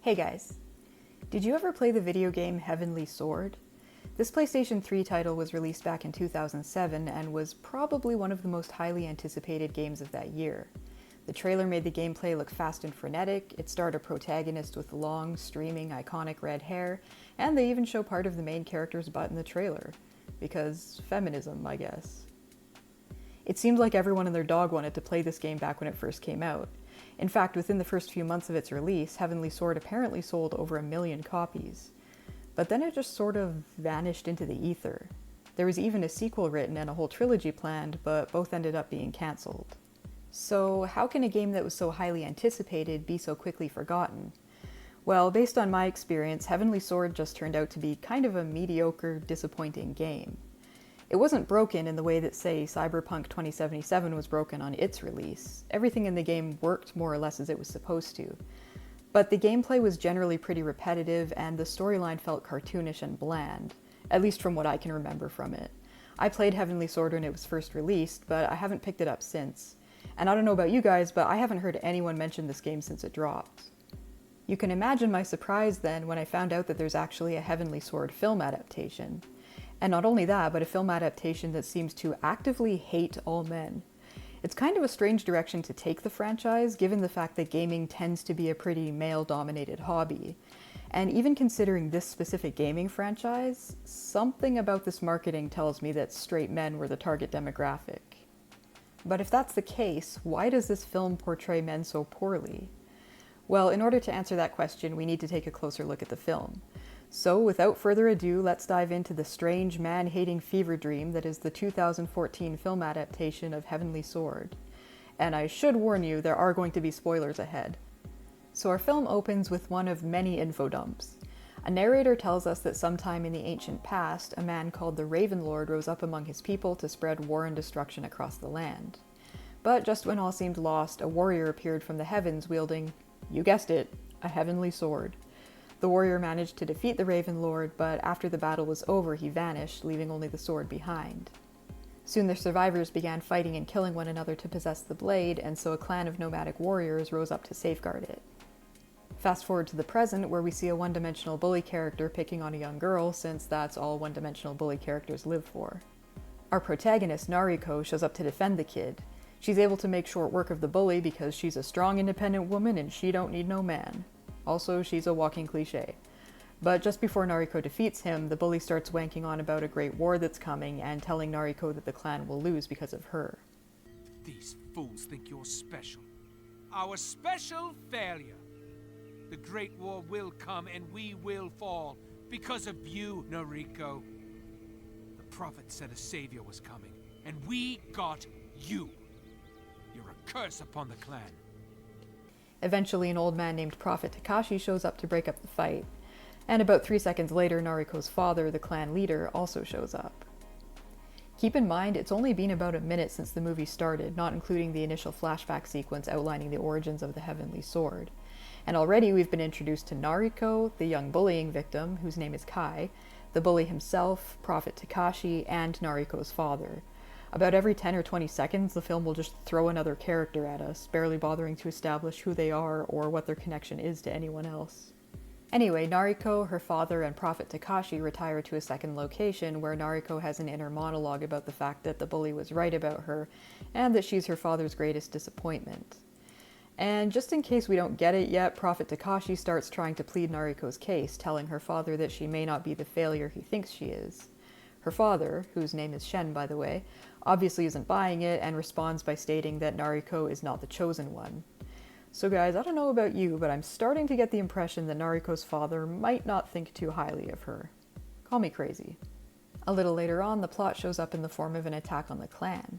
Hey guys, did you ever play the video game Heavenly Sword? This PlayStation 3 title was released back in 2007 and was probably one of the most highly anticipated games of that year. The trailer made the gameplay look fast and frenetic, it starred a protagonist with long, streaming, iconic red hair, and they even show part of the main character's butt in the trailer. Because feminism, I guess. It seemed like everyone and their dog wanted to play this game back when it first came out. In fact, within the first few months of its release, Heavenly Sword apparently sold over 1 million copies. But then it just sort of vanished into the ether. There was even a sequel written and a whole trilogy planned, but both ended up being cancelled. So how can a game that was so highly anticipated be so quickly forgotten? Well, based on my experience, Heavenly Sword just turned out to be kind of a mediocre, disappointing game. It wasn't broken in the way that, say, Cyberpunk 2077 was broken on its release. Everything in the game worked more or less as it was supposed to. But the gameplay was generally pretty repetitive, and the storyline felt cartoonish and bland, at least from what I can remember from it. I played Heavenly Sword when it was first released, but I haven't picked it up since. And I don't know about you guys, but I haven't heard anyone mention this game since it dropped. You can imagine my surprise then when I found out that there's actually a Heavenly Sword film adaptation. And not only that, but a film adaptation that seems to actively hate all men. It's kind of a strange direction to take the franchise, given the fact that gaming tends to be a pretty male-dominated hobby. And even considering this specific gaming franchise, something about this marketing tells me that straight men were the target demographic. But if that's the case, why does this film portray men so poorly? Well, in order to answer that question, we need to take a closer look at the film. So, without further ado, let's dive into the strange, man-hating fever dream that is the 2014 film adaptation of Heavenly Sword. And I should warn you, there are going to be spoilers ahead. So our film opens with one of many info dumps. A narrator tells us that sometime in the ancient past, a man called the Raven Lord rose up among his people to spread war and destruction across the land. But just when all seemed lost, a warrior appeared from the heavens wielding, you guessed it, a heavenly sword. The warrior managed to defeat the Raven Lord, but after the battle was over, he vanished, leaving only the sword behind. Soon the survivors began fighting and killing one another to possess the blade, and so a clan of nomadic warriors rose up to safeguard it. Fast forward to the present, where we see a one-dimensional bully character picking on a young girl, since that's all one-dimensional bully characters live for. Our protagonist, Nariko, shows up to defend the kid. She's able to make short work of the bully because she's a strong, independent woman and she don't need no man. Also, she's a walking cliche. But just before Nariko defeats him, the bully starts wanking on about a great war that's coming and telling Nariko that the clan will lose because of her. These fools think you're special. Our special failure. The Great War will come and we will fall because of you, Nariko. The prophet said a savior was coming, and we got you. You're a curse upon the clan. Eventually, an old man named Prophet Takashi shows up to break up the fight. And about 3 seconds later, Nariko's father, the clan leader, also shows up. Keep in mind, it's only been about a minute since the movie started, not including the initial flashback sequence outlining the origins of the Heavenly Sword. And already we've been introduced to Nariko, the young bullying victim, whose name is Kai, the bully himself, Prophet Takashi, and Nariko's father. About every 10 or 20 seconds, the film will just throw another character at us, barely bothering to establish who they are or what their connection is to anyone else. Anyway, Nariko, her father, and Prophet Takashi retire to a second location where Nariko has an inner monologue about the fact that the bully was right about her and that she's her father's greatest disappointment. And just in case we don't get it yet, Prophet Takashi starts trying to plead Nariko's case, telling her father that she may not be the failure he thinks she is. Her father, whose name is Shen by the way, obviously isn't buying it and responds by stating that Nariko is not the chosen one. So guys, I don't know about you, but I'm starting to get the impression that Nariko's father might not think too highly of her. Call me crazy. A little later on, the plot shows up in the form of an attack on the clan.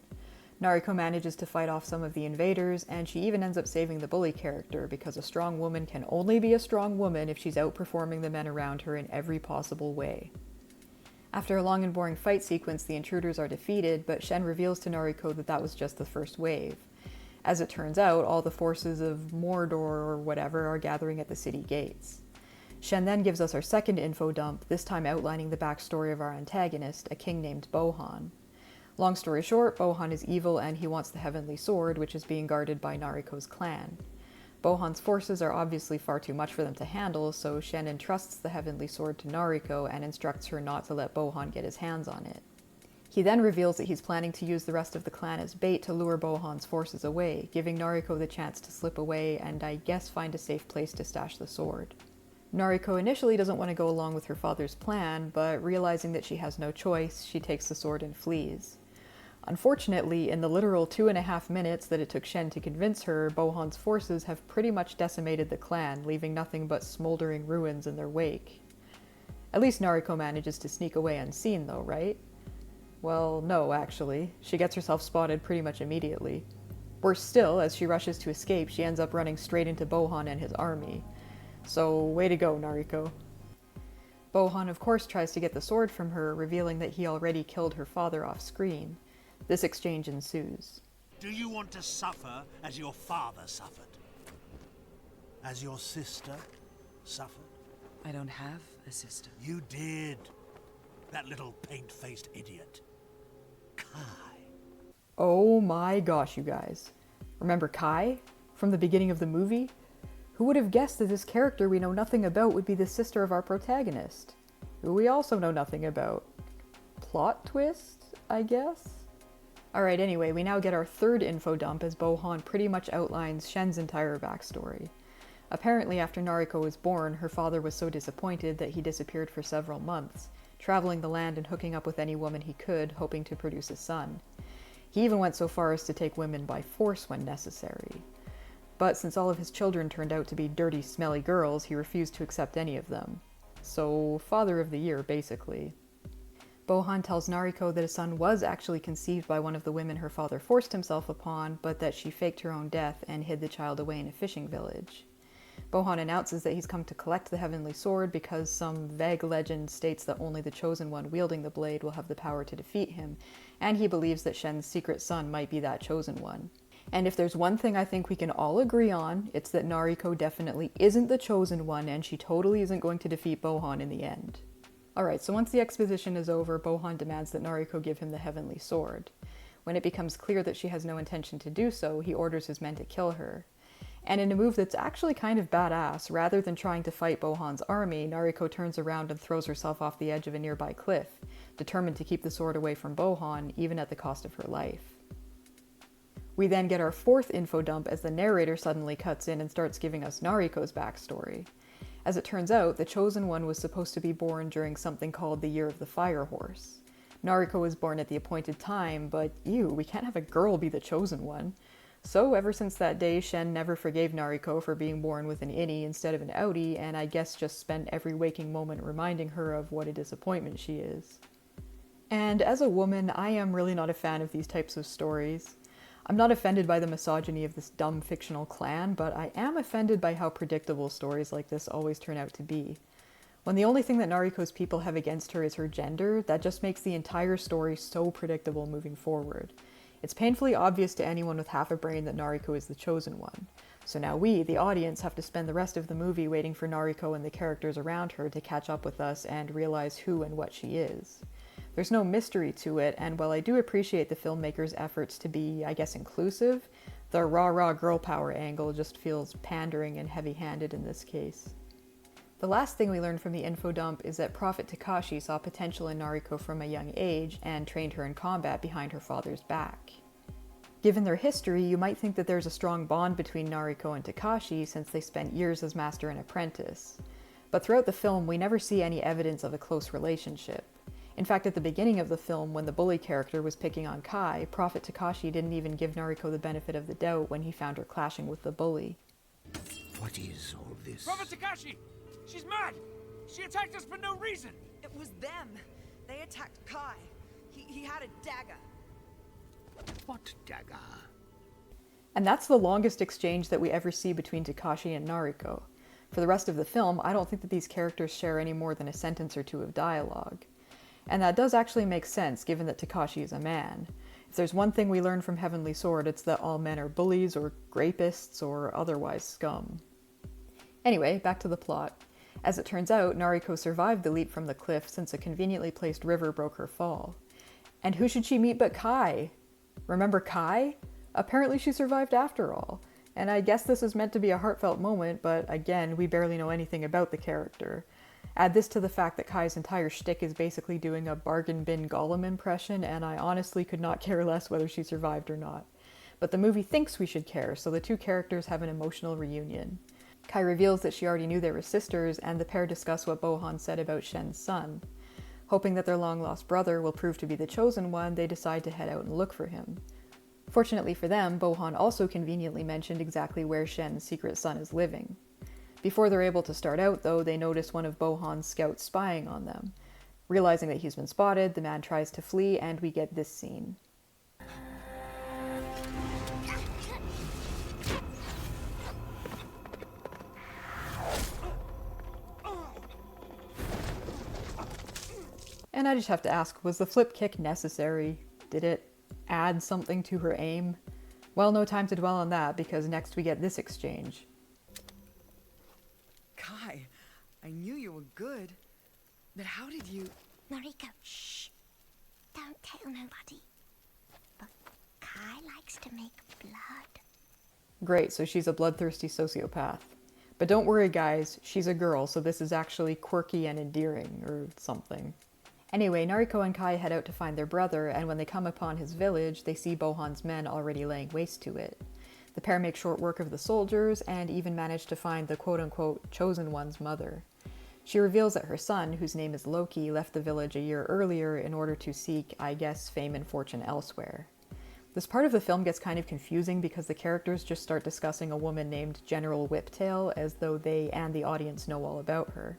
Nariko manages to fight off some of the invaders, and she even ends up saving the bully character because a strong woman can only be a strong woman if she's outperforming the men around her in every possible way. After a long and boring fight sequence, the intruders are defeated, but Shen reveals to Nariko that that was just the first wave. As it turns out, all the forces of Mordor or whatever are gathering at the city gates. Shen then gives us our second info dump, this time outlining the backstory of our antagonist, a king named Bohan. Long story short, Bohan is evil and he wants the Heavenly Sword, which is being guarded by Nariko's clan. Bohan's forces are obviously far too much for them to handle, so Shen entrusts the Heavenly Sword to Nariko and instructs her not to let Bohan get his hands on it. He then reveals that he's planning to use the rest of the clan as bait to lure Bohan's forces away, giving Nariko the chance to slip away and I guess find a safe place to stash the sword. Nariko initially doesn't want to go along with her father's plan, but realizing that she has no choice, she takes the sword and flees. Unfortunately, in the literal 2.5 minutes that it took Shen to convince her, Bohan's forces have pretty much decimated the clan, leaving nothing but smoldering ruins in their wake. At least Nariko manages to sneak away unseen though, right? Well, no, actually. She gets herself spotted pretty much immediately. Worse still, as she rushes to escape, she ends up running straight into Bohan and his army. So, way to go, Nariko. Bohan, of course, tries to get the sword from her, revealing that he already killed her father off-screen. This exchange ensues. Do you want to suffer as your father suffered? As your sister suffered? I don't have a sister. You did. That little paint-faced idiot. Kai. Oh my gosh, you guys. Remember Kai? From the beginning of the movie? Who would have guessed that this character we know nothing about would be the sister of our protagonist? Who we also know nothing about. Plot twist, I guess? Alright, anyway, we now get our third info dump as Bohan pretty much outlines Shen's entire backstory. Apparently, after Nariko was born, her father was so disappointed that he disappeared for several months, traveling the land and hooking up with any woman he could, hoping to produce a son. He even went so far as to take women by force when necessary. But since all of his children turned out to be dirty, smelly girls, he refused to accept any of them. So, Father of the Year, basically. Bohan tells Nariko that a son was actually conceived by one of the women her father forced himself upon, but that she faked her own death and hid the child away in a fishing village. Bohan announces that he's come to collect the Heavenly Sword because some vague legend states that only the Chosen One wielding the blade will have the power to defeat him, and he believes that Shen's secret son might be that Chosen One. And if there's one thing I think we can all agree on, it's that Nariko definitely isn't the Chosen One, and she totally isn't going to defeat Bohan in the end. Alright, so once the exposition is over, Bohan demands that Nariko give him the Heavenly Sword. When it becomes clear that she has no intention to do so, he orders his men to kill her. And in a move that's actually kind of badass, rather than trying to fight Bohan's army, Nariko turns around and throws herself off the edge of a nearby cliff, determined to keep the sword away from Bohan, even at the cost of her life. We then get our fourth info dump as the narrator suddenly cuts in and starts giving us Nariko's backstory. As it turns out, the Chosen One was supposed to be born during something called the Year of the Fire Horse. Nariko was born at the appointed time, but ew, we can't have a girl be the Chosen One. So ever since that day, Shen never forgave Nariko for being born with an innie instead of an outie, and I guess just spent every waking moment reminding her of what a disappointment she is. And as a woman, I am really not a fan of these types of stories. I'm not offended by the misogyny of this dumb fictional clan, but I am offended by how predictable stories like this always turn out to be. When the only thing that Nariko's people have against her is her gender, that just makes the entire story so predictable moving forward. It's painfully obvious to anyone with half a brain that Nariko is the Chosen One. So now we, the audience, have to spend the rest of the movie waiting for Nariko and the characters around her to catch up with us and realize who and what she is. There's no mystery to it, and while I do appreciate the filmmakers' efforts to be, I guess, inclusive, the rah-rah girl power angle just feels pandering and heavy-handed in this case. The last thing we learned from the info dump is that Prophet Takashi saw potential in Nariko from a young age and trained her in combat behind her father's back. Given their history, you might think that there's a strong bond between Nariko and Takashi since they spent years as master and apprentice. But throughout the film, we never see any evidence of a close relationship. In fact, at the beginning of the film, when the bully character was picking on Kai, Prophet Takashi didn't even give Nariko the benefit of the doubt when he found her clashing with the bully. What is all this? Prophet Takashi! She's mad! She attacked us for no reason! It was them. They attacked Kai. He had a dagger. What dagger? And that's the longest exchange that we ever see between Takashi and Nariko. For the rest of the film, I don't think that these characters share any more than a sentence or two of dialogue. And that does actually make sense, given that Takashi is a man. If there's one thing we learn from Heavenly Sword, it's that all men are bullies or grapists or otherwise scum. Anyway, back to the plot. As it turns out, Nariko survived the leap from the cliff since a conveniently placed river broke her fall. And who should she meet but Kai? Remember Kai? Apparently she survived after all. And I guess this is meant to be a heartfelt moment, but again, we barely know anything about the character. Add this to the fact that Kai's entire shtick is basically doing a bargain bin Gollum impression, and I honestly could not care less whether she survived or not. But the movie thinks we should care, so the two characters have an emotional reunion. Kai reveals that she already knew they were sisters, and the pair discuss what Bohan said about Shen's son. Hoping that their long-lost brother will prove to be the chosen one, they decide to head out and look for him. Fortunately for them, Bohan also conveniently mentioned exactly where Shen's secret son is living. Before they're able to start out, though, they notice one of Bohan's scouts spying on them. Realizing that he's been spotted, the man tries to flee, and we get this scene. And I just have to ask, was the flip kick necessary? Did it add something to her aim? Well, no time to dwell on that, because next we get this exchange. Kai, I knew you were good, but how did you... Noriko, shh. Don't tell nobody. But Kai likes to make blood. Great, so she's a bloodthirsty sociopath. But don't worry guys, she's a girl, so this is actually quirky and endearing, or something. Anyway, Nariko and Kai head out to find their brother, and when they come upon his village, they see Bohan's men already laying waste to it. The pair make short work of the soldiers, and even manage to find the quote-unquote chosen one's mother. She reveals that her son, whose name is Loki, left the village a year earlier in order to seek, I guess, fame and fortune elsewhere. This part of the film gets kind of confusing because the characters just start discussing a woman named General Whiptail as though they and the audience know all about her.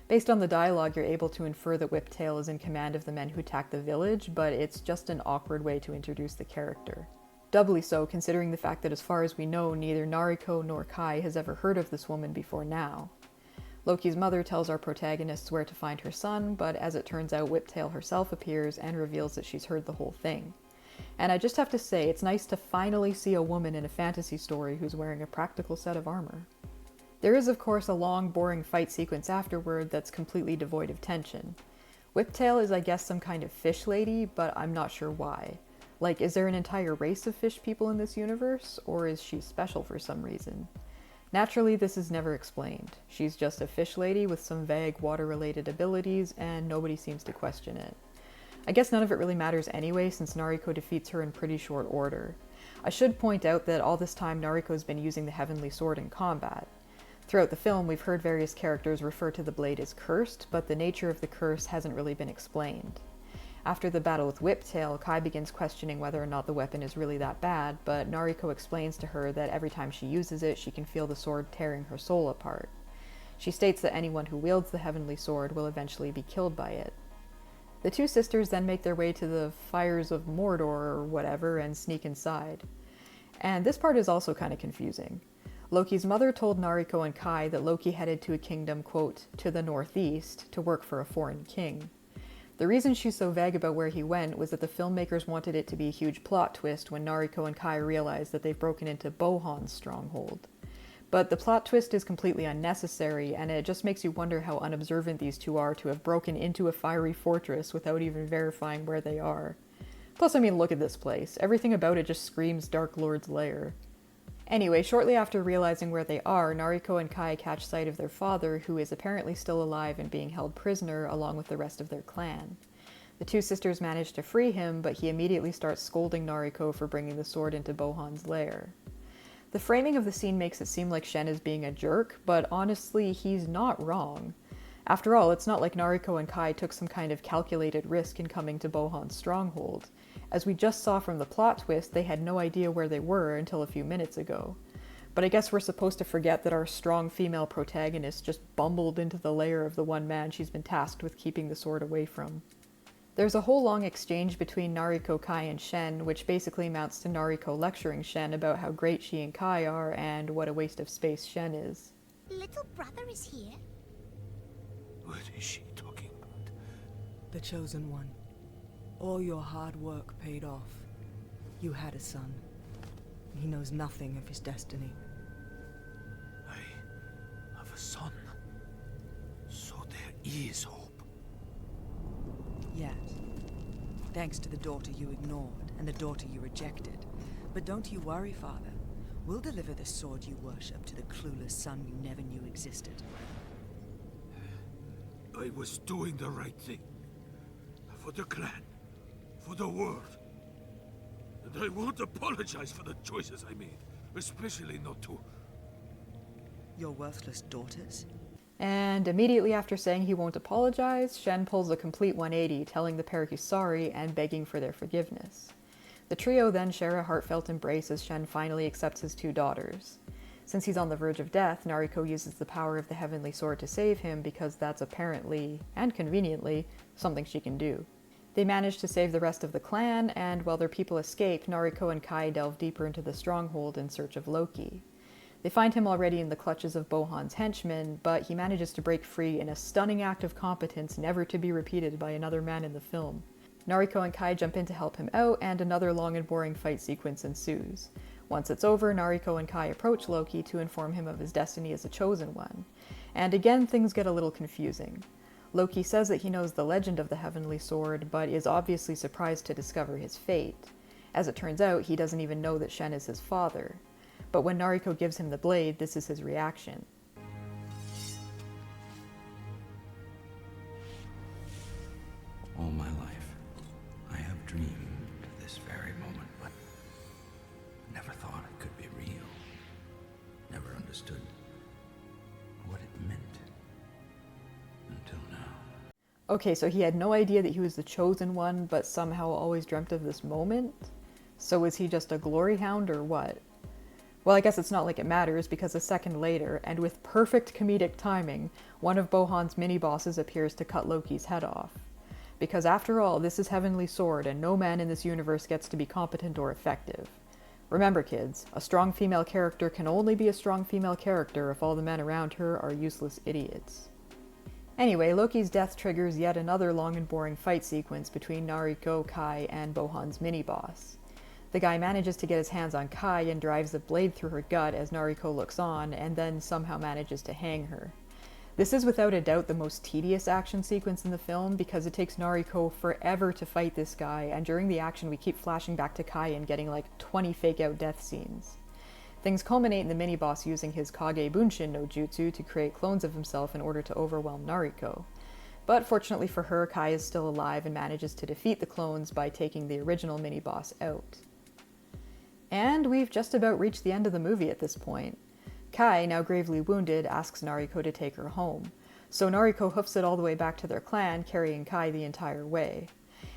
Based on the dialogue, you're able to infer that Whiptail is in command of the men who attack the village, but it's just an awkward way to introduce the character. Doubly so, considering the fact that as far as we know, neither Nariko nor Kai has ever heard of this woman before now. Loki's mother tells our protagonists where to find her son, but as it turns out, Whiptail herself appears and reveals that she's heard the whole thing. And I just have to say, it's nice to finally see a woman in a fantasy story who's wearing a practical set of armor. There is, of course, a long, boring fight sequence afterward that's completely devoid of tension. Whiptail is, I guess, some kind of fish lady, but I'm not sure why. Like, is there an entire race of fish people in this universe, or is she special for some reason? Naturally, this is never explained. She's just a fish lady with some vague water-related abilities, and nobody seems to question it. I guess none of it really matters anyway, since Nariko defeats her in pretty short order. I should point out that all this time Nariko's been using the Heavenly Sword in combat. Throughout the film, we've heard various characters refer to the blade as cursed, but the nature of the curse hasn't really been explained. After the battle with Whiptail, Kai begins questioning whether or not the weapon is really that bad, but Nariko explains to her that every time she uses it, she can feel the sword tearing her soul apart. She states that anyone who wields the Heavenly Sword will eventually be killed by it. The two sisters then make their way to the Fires of Mordor or whatever and sneak inside. And this part is also kind of confusing. Loki's mother told Nariko and Kai that Loki headed to a kingdom, quote, to the northeast, to work for a foreign king. The reason she's so vague about where he went was that the filmmakers wanted it to be a huge plot twist when Nariko and Kai realize that they've broken into Bohan's stronghold. But the plot twist is completely unnecessary, and it just makes you wonder how unobservant these two are to have broken into a fiery fortress without even verifying where they are. Plus, I mean, look at this place. Everything about it just screams Dark Lord's lair. Anyway, shortly after realizing where they are, Nariko and Kai catch sight of their father, who is apparently still alive and being held prisoner along with the rest of their clan. The two sisters manage to free him, but he immediately starts scolding Nariko for bringing the sword into Bohan's lair. The framing of the scene makes it seem like Shen is being a jerk, but honestly, he's not wrong. After all, it's not like Nariko and Kai took some kind of calculated risk in coming to Bohan's stronghold. As we just saw from the plot twist, they had no idea where they were until a few minutes ago. But I guess we're supposed to forget that our strong female protagonist just bumbled into the lair of the one man she's been tasked with keeping the sword away from. There's a whole long exchange between Nariko, Kai, and Shen, which basically amounts to Nariko lecturing Shen about how great she and Kai are and what a waste of space Shen is. Little brother is here. What is she talking about? The chosen one. All your hard work paid off. You had a son. He knows nothing of his destiny. I have a son. So there is hope. Yes. Thanks to the daughter you ignored and the daughter you rejected. But don't you worry, Father. We'll deliver the sword you worship to the clueless son you never knew existed. I was doing the right thing. For the clan. For the world. And I won't apologize for the choices I made. Especially not to... Your worthless daughters? And immediately after saying he won't apologize, Shen pulls a complete 180, telling the pair he's sorry and begging for their forgiveness. The trio then share a heartfelt embrace as Shen finally accepts his two daughters. Since he's on the verge of death, Nariko uses the power of the Heavenly Sword to save him because that's apparently, and conveniently, something she can do. They manage to save the rest of the clan, and while their people escape, Nariko and Kai delve deeper into the stronghold in search of Loki. They find him already in the clutches of Bohan's henchmen, but he manages to break free in a stunning act of competence never to be repeated by another man in the film. Nariko and Kai jump in to help him out, and another long and boring fight sequence ensues. Once it's over, Nariko and Kai approach Loki to inform him of his destiny as a chosen one. And again, things get a little confusing. Loki says that he knows the legend of the Heavenly Sword, but is obviously surprised to discover his fate. As it turns out, he doesn't even know that Shen is his father. But when Nariko gives him the blade, this is his reaction. All my life, I have dreamed this very moment, but never thought it could be real. Never understood what it meant until now. Okay, so he had no idea that he was the chosen one, but somehow always dreamt of this moment? So is he just a glory hound or what? Well, I guess it's not like it matters, because a second later, and with perfect comedic timing, one of Bohan's mini-bosses appears to cut Loki's head off. Because after all, this is Heavenly Sword, and no man in this universe gets to be competent or effective. Remember, kids, a strong female character can only be a strong female character if all the men around her are useless idiots. Anyway, Loki's death triggers yet another long and boring fight sequence between Nariko, Kai, and Bohan's mini-boss. The guy manages to get his hands on Kai and drives the blade through her gut as Nariko looks on, and then somehow manages to hang her. This is without a doubt the most tedious action sequence in the film, because it takes Nariko forever to fight this guy, and during the action we keep flashing back to Kai and getting like 20 fake-out death scenes. Things culminate in the mini-boss using his Kage Bunshin no jutsu to create clones of himself in order to overwhelm Nariko. But fortunately for her, Kai is still alive and manages to defeat the clones by taking the original mini-boss out. And we've just about reached the end of the movie at this point. Kai, now gravely wounded, asks Nariko to take her home. So Nariko hoofs it all the way back to their clan, carrying Kai the entire way.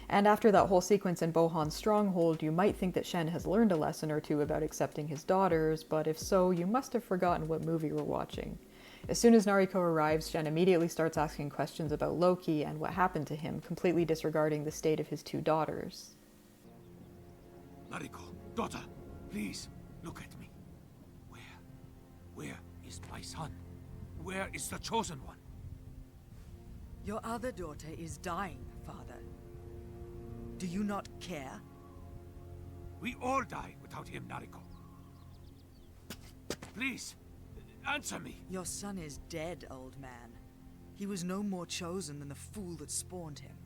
And after that whole sequence in Bohan's stronghold, you might think that Shen has learned a lesson or two about accepting his daughters, but if so, you must have forgotten what movie we're watching. As soon as Nariko arrives, Shen immediately starts asking questions about Loki and what happened to him, completely disregarding the state of his two daughters. Nariko, daughter, please, look at me. Where is my son? Where is the chosen one? Your other daughter is dying, father. Do you not care? We all die without him, Nariko. Please, answer me. Your son is dead, old man. He was no more chosen than the fool that spawned him.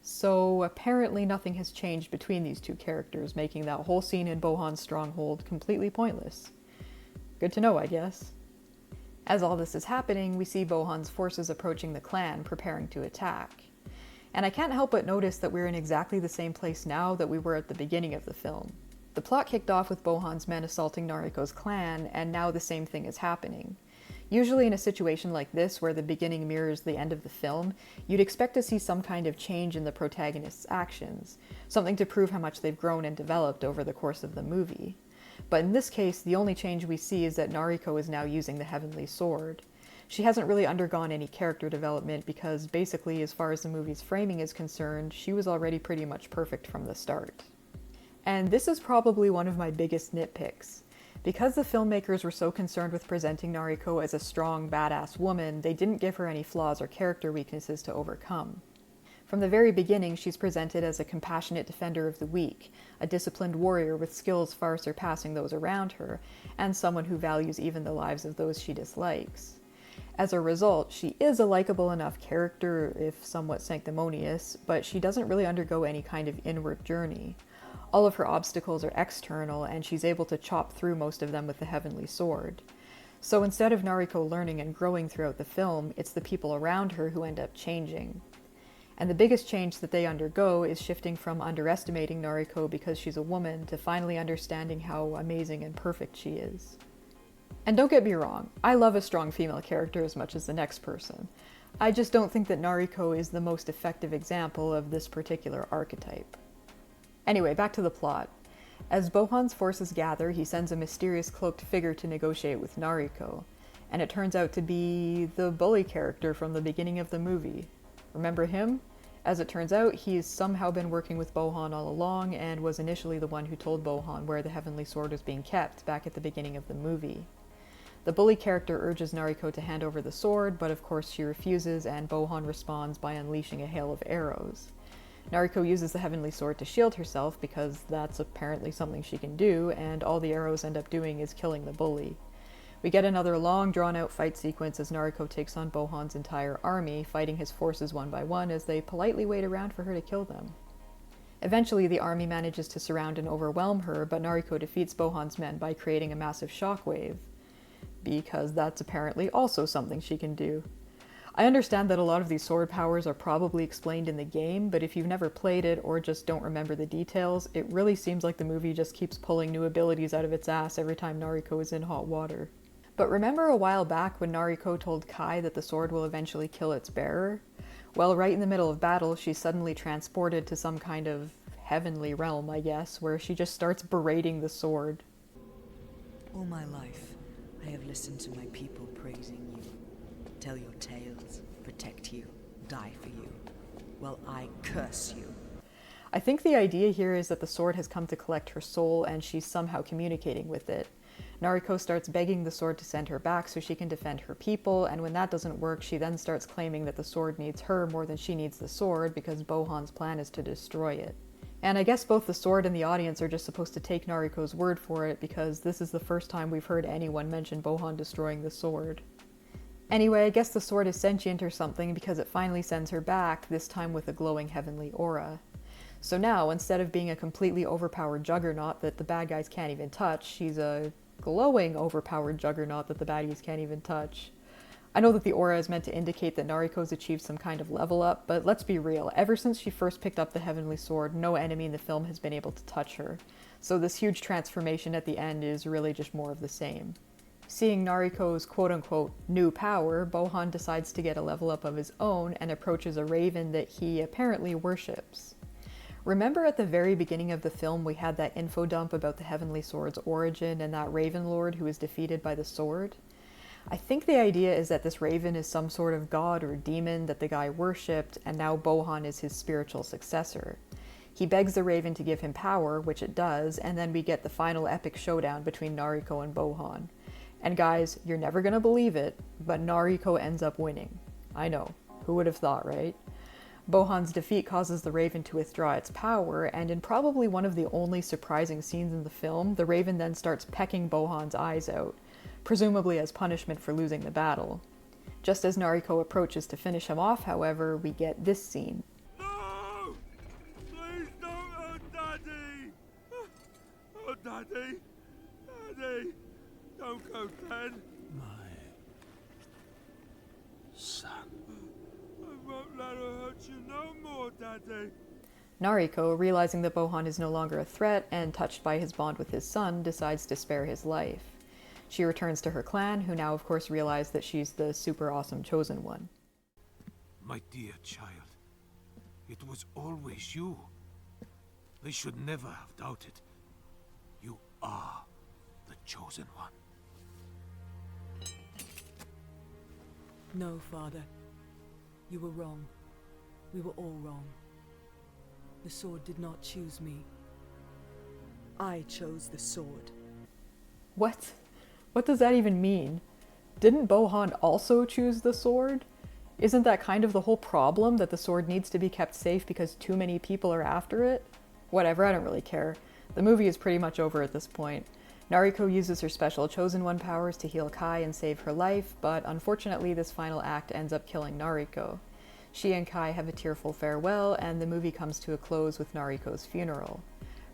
So apparently nothing has changed between these two characters, making that whole scene in Bohan's stronghold completely pointless. Good to know, I guess. As all this is happening, we see Bohan's forces approaching the clan, preparing to attack. And I can't help but notice that we're in exactly the same place now that we were at the beginning of the film. The plot kicked off with Bohan's men assaulting Nariko's clan, and now the same thing is happening. Usually in a situation like this, where the beginning mirrors the end of the film, you'd expect to see some kind of change in the protagonist's actions, something to prove how much they've grown and developed over the course of the movie. But in this case, the only change we see is that Nariko is now using the Heavenly Sword. She hasn't really undergone any character development because basically, as far as the movie's framing is concerned, she was already pretty much perfect from the start. And this is probably one of my biggest nitpicks. Because the filmmakers were so concerned with presenting Nariko as a strong, badass woman, they didn't give her any flaws or character weaknesses to overcome. From the very beginning, she's presented as a compassionate defender of the weak, a disciplined warrior with skills far surpassing those around her, and someone who values even the lives of those she dislikes. As a result, she is a likable enough character, if somewhat sanctimonious, but she doesn't really undergo any kind of inward journey. All of her obstacles are external, and she's able to chop through most of them with the Heavenly Sword. So instead of Nariko learning and growing throughout the film, it's the people around her who end up changing. And the biggest change that they undergo is shifting from underestimating Nariko because she's a woman to finally understanding how amazing and perfect she is. And don't get me wrong, I love a strong female character as much as the next person. I just don't think that Nariko is the most effective example of this particular archetype. Anyway, back to the plot. As Bohan's forces gather, he sends a mysterious cloaked figure to negotiate with Nariko, and it turns out to be the bully character from the beginning of the movie. Remember him? As it turns out, he's somehow been working with Bohan all along and was initially the one who told Bohan where the Heavenly Sword was being kept back at the beginning of the movie. The bully character urges Nariko to hand over the sword, but of course she refuses, and Bohan responds by unleashing a hail of arrows. Nariko uses the Heavenly Sword to shield herself because that's apparently something she can do, and all the arrows end up doing is killing the bully. We get another long drawn-out fight sequence as Nariko takes on Bohan's entire army, fighting his forces one by one as they politely wait around for her to kill them. Eventually, the army manages to surround and overwhelm her, but Nariko defeats Bohan's men by creating a massive shockwave, because that's apparently also something she can do. I understand that a lot of these sword powers are probably explained in the game, but if you've never played it or just don't remember the details, it really seems like the movie just keeps pulling new abilities out of its ass every time Nariko is in hot water. But remember a while back when Nariko told Kai that the sword will eventually kill its bearer? Well, right in the middle of battle, she's suddenly transported to some kind of heavenly realm, I guess, where she just starts berating the sword. All my life, I have listened to my people praising you. Tell your tales, protect you, die for you. Well, I curse you. I think the idea here is that the sword has come to collect her soul and she's somehow communicating with it. Nariko starts begging the sword to send her back so she can defend her people, and when that doesn't work, she then starts claiming that the sword needs her more than she needs the sword because Bohan's plan is to destroy it. And I guess both the sword and the audience are just supposed to take Nariko's word for it because this is the first time we've heard anyone mention Bohan destroying the sword. Anyway, I guess the sword is sentient or something because it finally sends her back, this time with a glowing heavenly aura. So now, instead of being a completely overpowered juggernaut that the bad guys can't even touch, she's a glowing overpowered juggernaut that the baddies can't even touch. I know that the aura is meant to indicate that Nariko's achieved some kind of level up, but let's be real, ever since she first picked up the Heavenly Sword, no enemy in the film has been able to touch her. So this huge transformation at the end is really just more of the same. Seeing Nariko's quote-unquote new power, Bohan decides to get a level up of his own and approaches a raven that he apparently worships. Remember at the very beginning of the film we had that info dump about the Heavenly Sword's origin and that Raven Lord who was defeated by the sword? I think the idea is that this raven is some sort of god or demon that the guy worshipped, and now Bohan is his spiritual successor. He begs the raven to give him power, which it does, and then we get the final epic showdown between Nariko and Bohan. And guys, you're never gonna believe it, but Nariko ends up winning. I know, who would have thought, right? Bohan's defeat causes the raven to withdraw its power, and in probably one of the only surprising scenes in the film, the raven then starts pecking Bohan's eyes out, presumably as punishment for losing the battle. Just as Nariko approaches to finish him off, however, we get this scene. No! Please don't hurt Daddy! Oh, Daddy! Daddy! Don't go, Dad! My son. I won't let her hurt you no more, Daddy! Nariko, realizing that Bohan is no longer a threat and touched by his bond with his son, decides to spare his life. She returns to her clan, who now of course realize that she's the super awesome chosen one. My dear child, it was always you. They should never have doubted. You are the chosen one. No, Father. You were wrong. We were all wrong. The sword did not choose me. I chose the sword. What? What does that even mean? Didn't Bohan also choose the sword? Isn't that kind of the whole problem, that the sword needs to be kept safe because too many people are after it? Whatever, I don't really care. The movie is pretty much over at this point. Nariko uses her special Chosen One powers to heal Kai and save her life, but unfortunately this final act ends up killing Nariko. She and Kai have a tearful farewell, and the movie comes to a close with Nariko's funeral.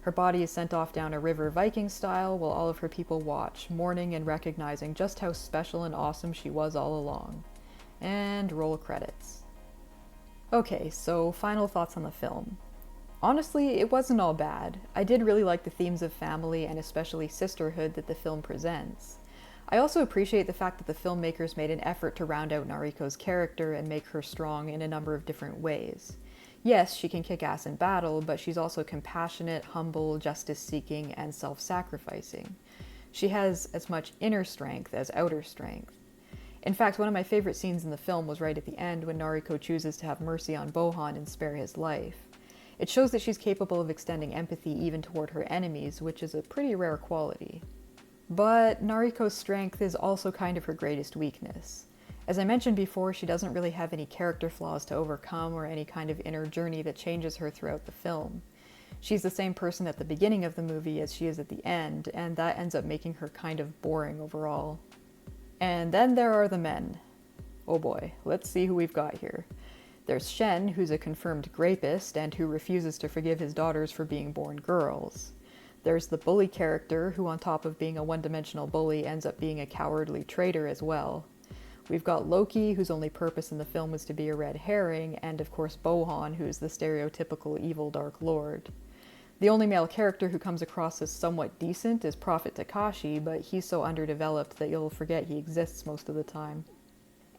Her body is sent off down a river Viking style while all of her people watch, mourning and recognizing just how special and awesome she was all along. And roll credits. Okay, so final thoughts on the film. Honestly, it wasn't all bad. I did really like the themes of family and especially sisterhood that the film presents. I also appreciate the fact that the filmmakers made an effort to round out Nariko's character and make her strong in a number of different ways. Yes, she can kick ass in battle, but she's also compassionate, humble, justice-seeking, and self-sacrificing. She has as much inner strength as outer strength. In fact, one of my favorite scenes in the film was right at the end when Nariko chooses to have mercy on Bohan and spare his life. It shows that she's capable of extending empathy even toward her enemies, which is a pretty rare quality. But Nariko's strength is also kind of her greatest weakness. As I mentioned before, she doesn't really have any character flaws to overcome or any kind of inner journey that changes her throughout the film. She's the same person at the beginning of the movie as she is at the end, and that ends up making her kind of boring overall. And then there are the men. Oh boy, let's see who we've got here. There's Shen, who's a confirmed rapist and who refuses to forgive his daughters for being born girls. There's the bully character, who on top of being a one-dimensional bully ends up being a cowardly traitor as well. We've got Loki, whose only purpose in the film was to be a red herring, and of course Bohan, who's the stereotypical evil Dark Lord. The only male character who comes across as somewhat decent is Prophet Takashi, but he's so underdeveloped that you'll forget he exists most of the time.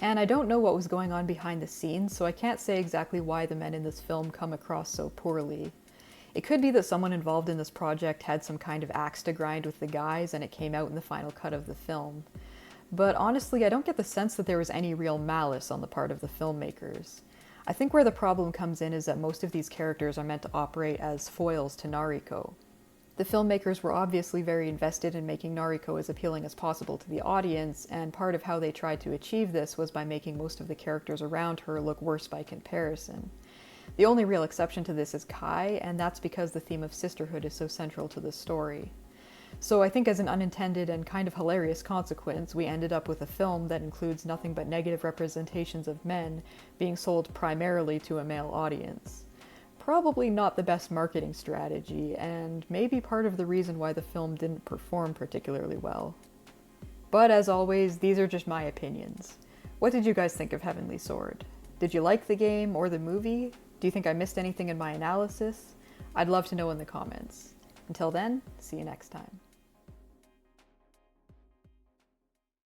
And I don't know what was going on behind the scenes, so I can't say exactly why the men in this film come across so poorly. It could be that someone involved in this project had some kind of axe to grind with the guys and it came out in the final cut of the film. But honestly, I don't get the sense that there was any real malice on the part of the filmmakers. I think where the problem comes in is that most of these characters are meant to operate as foils to Nariko. The filmmakers were obviously very invested in making Nariko as appealing as possible to the audience, and part of how they tried to achieve this was by making most of the characters around her look worse by comparison. The only real exception to this is Kai, and that's because the theme of sisterhood is so central to the story. So I think as an unintended and kind of hilarious consequence, we ended up with a film that includes nothing but negative representations of men being sold primarily to a male audience. Probably not the best marketing strategy, and maybe part of the reason why the film didn't perform particularly well. But as always, these are just my opinions. What did you guys think of Heavenly Sword? Did you like the game or the movie? Do you think I missed anything in my analysis? I'd love to know in the comments. Until then, see you next time.